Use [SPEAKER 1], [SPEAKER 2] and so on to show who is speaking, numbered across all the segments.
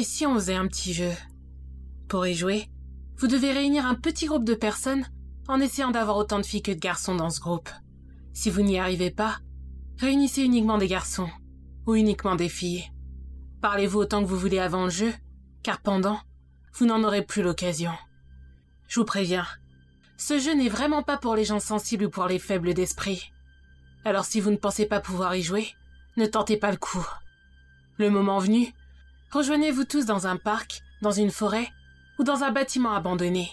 [SPEAKER 1] Et si on faisait un petit jeu? Pour y jouer, vous devez réunir un petit groupe de personnes en essayant d'avoir autant de filles que de garçons dans ce groupe. Si vous n'y arrivez pas, réunissez uniquement des garçons ou uniquement des filles. Parlez-vous autant que vous voulez avant le jeu, car pendant, vous n'en aurez plus l'occasion. Je vous préviens, ce jeu n'est vraiment pas pour les gens sensibles ou pour les faibles d'esprit. Alors si vous ne pensez pas pouvoir y jouer, ne tentez pas le coup. Le moment venu, rejoignez-vous tous dans un parc, dans une forêt ou dans un bâtiment abandonné.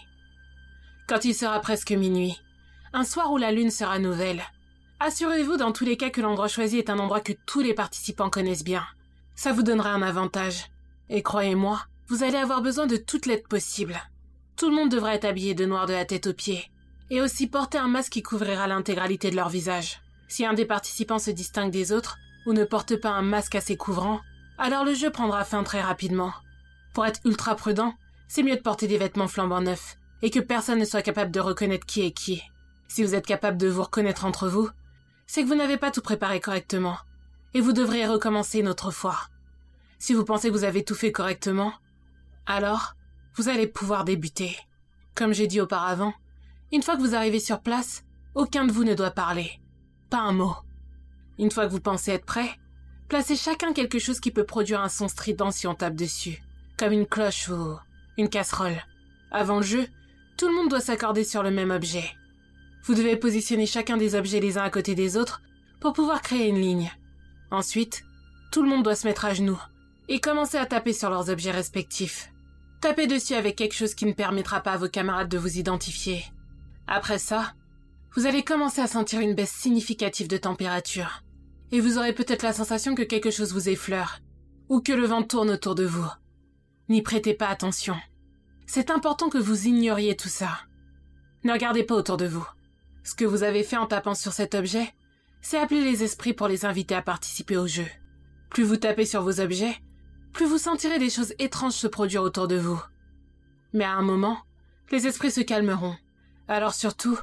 [SPEAKER 1] Quand il sera presque minuit, un soir où la lune sera nouvelle, assurez-vous dans tous les cas que l'endroit choisi est un endroit que tous les participants connaissent bien. Ça vous donnera un avantage. Et croyez-moi, vous allez avoir besoin de toute l'aide possible. Tout le monde devra être habillé de noir de la tête aux pieds, et aussi porter un masque qui couvrira l'intégralité de leur visage. Si un des participants se distingue des autres, ou ne porte pas un masque assez couvrant, alors le jeu prendra fin très rapidement. Pour être ultra prudent, c'est mieux de porter des vêtements flambant neufs, et que personne ne soit capable de reconnaître qui est qui. Si vous êtes capable de vous reconnaître entre vous, c'est que vous n'avez pas tout préparé correctement, et vous devriez recommencer une autre fois. Si vous pensez que vous avez tout fait correctement, alors vous allez pouvoir débuter. Comme j'ai dit auparavant, une fois que vous arrivez sur place, aucun de vous ne doit parler. Pas un mot. Une fois que vous pensez être prêt, placez chacun quelque chose qui peut produire un son strident si on tape dessus, comme une cloche ou une casserole. Avant le jeu, tout le monde doit s'accorder sur le même objet. Vous devez positionner chacun des objets les uns à côté des autres pour pouvoir créer une ligne. Ensuite, tout le monde doit se mettre à genoux et commencer à taper sur leurs objets respectifs. Tapez dessus avec quelque chose qui ne permettra pas à vos camarades de vous identifier. Après ça, vous allez commencer à sentir une baisse significative de température. Et vous aurez peut-être la sensation que quelque chose vous effleure, ou que le vent tourne autour de vous. N'y prêtez pas attention. C'est important que vous ignoriez tout ça. Ne regardez pas autour de vous. Ce que vous avez fait en tapant sur cet objet, c'est appeler les esprits pour les inviter à participer au jeu. Plus vous tapez sur vos objets, plus vous sentirez des choses étranges se produire autour de vous. Mais à un moment, les esprits se calmeront. Alors surtout,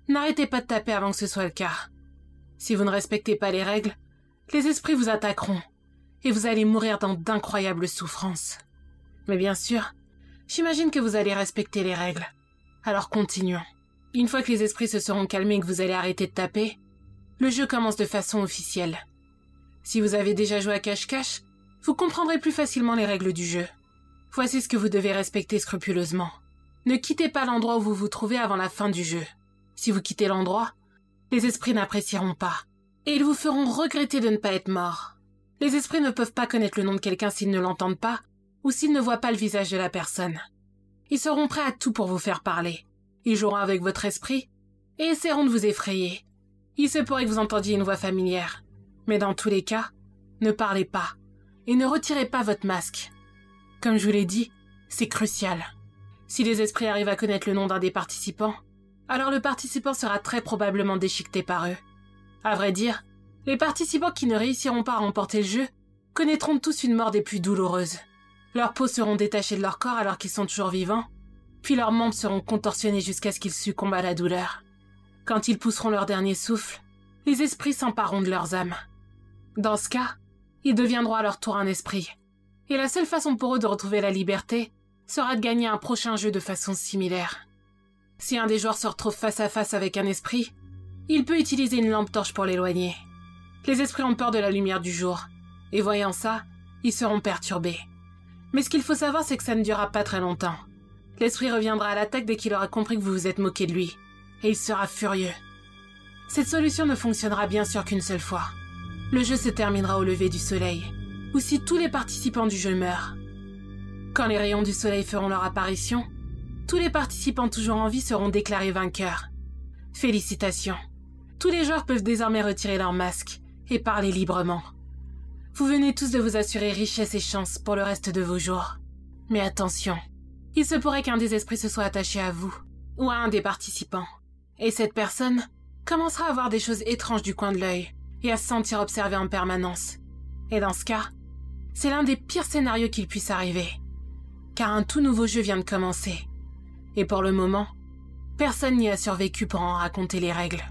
[SPEAKER 1] n'arrêtez pas de taper avant que ce soit le cas. Si vous ne respectez pas les règles, les esprits vous attaqueront, et vous allez mourir dans d'incroyables souffrances. Mais bien sûr, j'imagine que vous allez respecter les règles. Alors continuons. Une fois que les esprits se seront calmés et que vous allez arrêter de taper, le jeu commence de façon officielle. Si vous avez déjà joué à cache-cache, vous comprendrez plus facilement les règles du jeu. Voici ce que vous devez respecter scrupuleusement. Ne quittez pas l'endroit où vous vous trouvez avant la fin du jeu. Si vous quittez l'endroit, les esprits n'apprécieront pas, et ils vous feront regretter de ne pas être morts. Les esprits ne peuvent pas connaître le nom de quelqu'un s'ils ne l'entendent pas, ou s'ils ne voient pas le visage de la personne. Ils seront prêts à tout pour vous faire parler. Ils joueront avec votre esprit, et essaieront de vous effrayer. Il se pourrait que vous entendiez une voix familière, mais dans tous les cas, ne parlez pas, et ne retirez pas votre masque. Comme je vous l'ai dit, c'est crucial. Si les esprits arrivent à connaître le nom d'un des participants, alors le participant sera très probablement déchiqueté par eux. À vrai dire, les participants qui ne réussiront pas à remporter le jeu connaîtront tous une mort des plus douloureuses. Leurs peaux seront détachées de leur corps alors qu'ils sont toujours vivants, puis leurs membres seront contorsionnés jusqu'à ce qu'ils succombent à la douleur. Quand ils pousseront leur dernier souffle, les esprits s'empareront de leurs âmes. Dans ce cas, ils deviendront à leur tour un esprit. Et la seule façon pour eux de retrouver la liberté sera de gagner un prochain jeu de façon similaire. Si un des joueurs se retrouve face à face avec un esprit, il peut utiliser une lampe torche pour l'éloigner. Les esprits ont peur de la lumière du jour, et voyant ça, ils seront perturbés. Mais ce qu'il faut savoir, c'est que ça ne durera pas très longtemps. L'esprit reviendra à l'attaque dès qu'il aura compris que vous vous êtes moqué de lui, et il sera furieux. Cette solution ne fonctionnera bien sûr qu'une seule fois. Le jeu se terminera au lever du soleil, ou si tous les participants du jeu meurent. Quand les rayons du soleil feront leur apparition, tous les participants toujours en vie seront déclarés vainqueurs. Félicitations. Tous les joueurs peuvent désormais retirer leur masque et parler librement. Vous venez tous de vous assurer richesse et chance pour le reste de vos jours. Mais attention, il se pourrait qu'un des esprits se soit attaché à vous, ou à un des participants. Et cette personne commencera à voir des choses étranges du coin de l'œil et à se sentir observé en permanence. Et dans ce cas, c'est l'un des pires scénarios qu'il puisse arriver. Car un tout nouveau jeu vient de commencer. Et pour le moment, personne n'y a survécu pour en raconter les règles.